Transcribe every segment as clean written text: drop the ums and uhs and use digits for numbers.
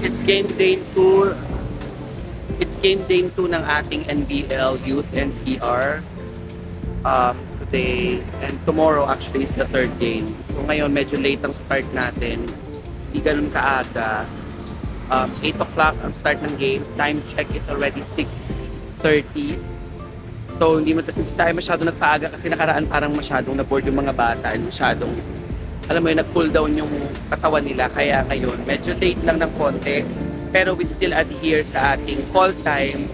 It's game day 2. It's game day 2 ng ating NBL Youth NCR. Today and tomorrow actually is the third game. So ngayon medyo late ang start natin. Hindi ganun kaaga. 8 o'clock ang start ng game. Time check, it's already 6:30. So hindi tayo masyado nagpaaga kasi nakaraan parang masyadong na-board yung mga bata and masyadong, alam mo yun, nag-cool down yung katawan nila. Kaya ngayon, medyo late lang ng konti. Pero we still adhere sa ating call time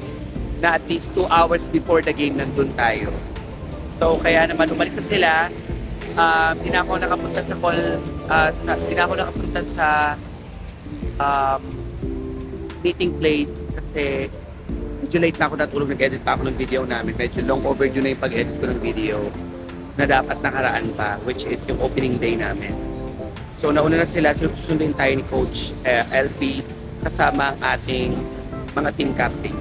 na at least 2 hours before the game nandun tayo. So kaya naman umalis na sila. Hindi na ako nakapunta sa call, hindi na ako nakapunta sa meeting place kasi medyo late na ako natulog, nag-edit pa ako ng video namin. Medyo long overdue na yung pag-edit ko ng video na dapat nakaraan pa, which is yung opening day namin. So nauna na sila, susundin tayo ni Coach LP kasama ang ating mga team captain.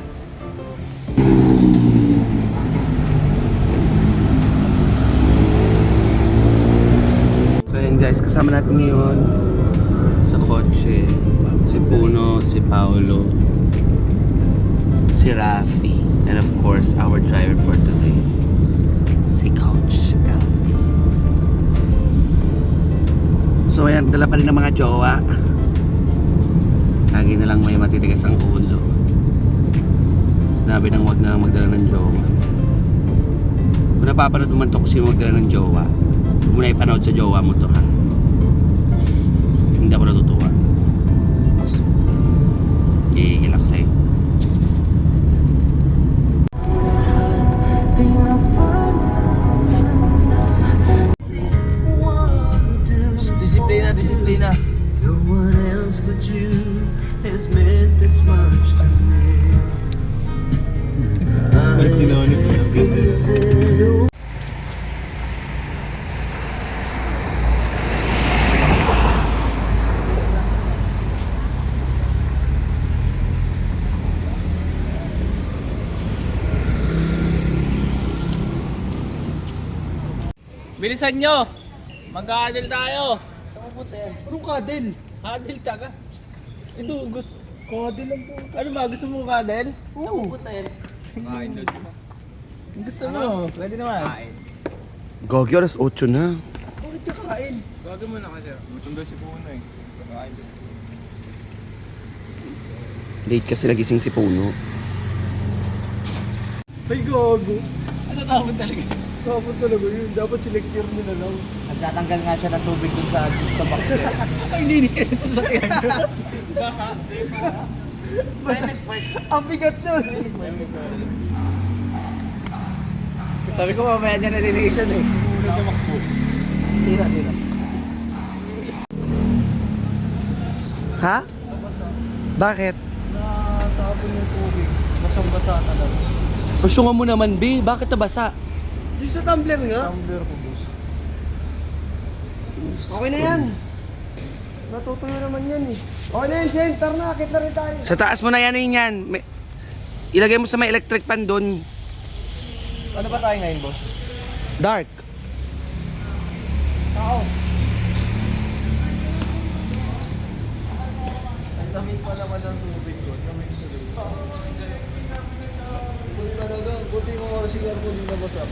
So yun guys, kasama natin ngayon sa kotse si Puno, si Paolo, si Rafi, and of course our driver for today, si Coach LP. So ayan, dala pa rin ng mga jowa. Lagi na lang may matitigas ang ulo. Sinabi nang wag na lang magdala ng jowa. Kung napapanood mo man to kung sino magdala ng jowa, huwag mo na ipanood sa jowa mo to, ha. Hindi ako natutuwa. Iiyak sa'yo. Disiplina, disiplina. No one else but you has meant this much to me. Bilisan nyo! Mag-a-adel tayo! Anong kadel? Adel taga. Ito, gusto. Kadel lang po. Ano ba? Gusto mo ka-adel? Oo. Gusto mo? Pwede naman. Gogi, oras 8 na. Bakit ka kain? Gagawin mo na kasi. Gutom daw si Puno eh. Kakain daw. Late kasi nagising si Puno. Ay, gago. Ano tawag talaga? Kapag talaga yun. Dapat selector nyo na lang. Nagtatanggal nga siya ng tubig dun sa box. Ay, linis yan sa sasakyan. Ang bigat nun. Sabi ko mamaya niya nalinisan eh. Sino? Ha? Bakit? Natapon yung tubig. Basang-basa talaga. Pasyungan mo naman, B. Bakit nabasa? Yung sa tumbler nga. Tumbler ko, boss. Okay na yan. Natutuyo naman yan eh. Okay na yan, center na. Akit na rin tayo. Sa taas mo na yan yan. Ilagay mo sa may electric pan doon. Ano ba tayo ngayon, boss? Dark. Oo. Ang damit pa naman ng tubig ko. Damit tuloy. Boss talaga. Buti mo mga sigar ko din nabasa.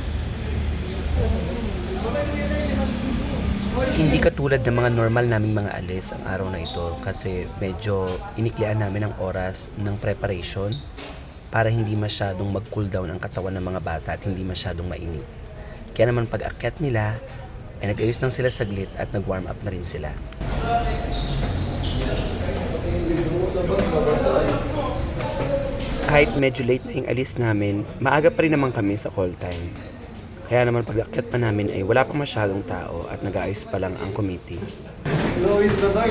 Hindi katulad ng mga normal naming mga alis ang araw na ito kasi medyo iniklian namin ang oras ng preparation para hindi masyadong mag-cool down ang katawan ng mga bata at hindi masyadong mainit. Kaya naman pag-akyat nila, ay nag-ayos lang sila saglit at nag-warm up na rin sila. Kahit medyo late na yung alis namin, maaga pa rin naman kami sa call time. Kaya naman pag-akyat pa namin ay wala pang masyadong tao at nag-aayos pa lang ang committee. Glow in the dark.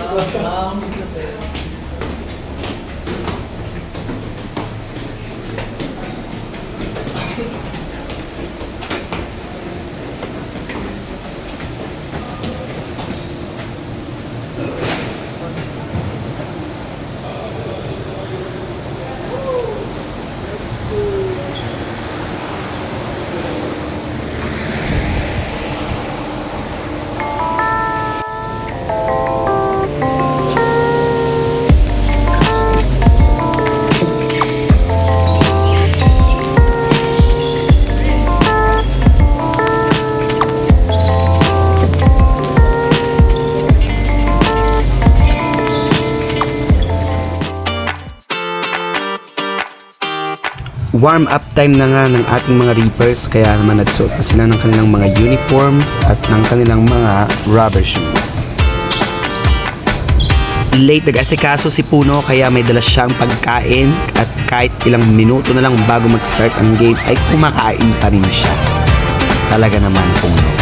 Warm up time na nga ng ating mga Reapers kaya naman nagsuot na sila ng kanilang mga uniforms at ng kanilang mga rubber shoes. Late nag-asikaso si Puno kaya may dala siyang pagkain at kahit ilang minuto na lang bago mag-start ang game ay kumakain pa rin siya. Talaga naman Puno.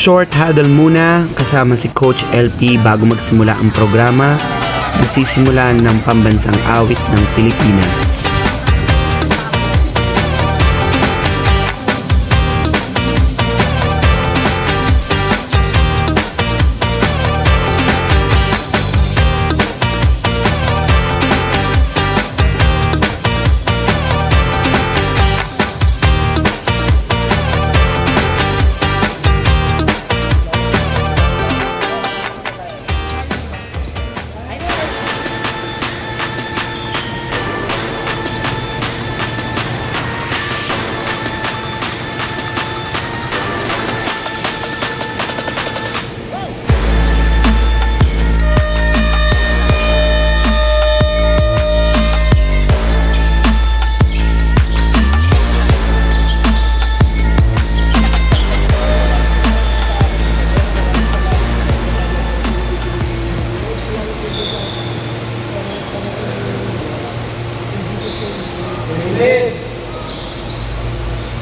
Short huddle muna kasama si Coach LP bago magsimula ang programa. Nasisimulan ng pambansang awit ng Pilipinas.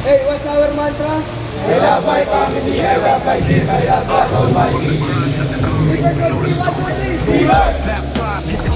Hey, what's our mantra? Kaya by family, kaya by team, kaya by almighty. City lights, they flicker.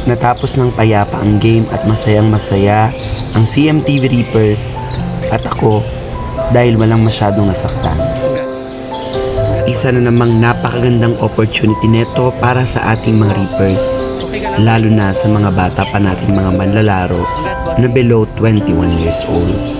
Natapos ng payapa ang game at masayang masaya ang CMTV Reapers at ako dahil walang masyadong nasaktan. Isa na namang napakagandang opportunity neto para sa ating mga Reapers, lalo na sa mga bata pa nating mga manlalaro na below 21 years old.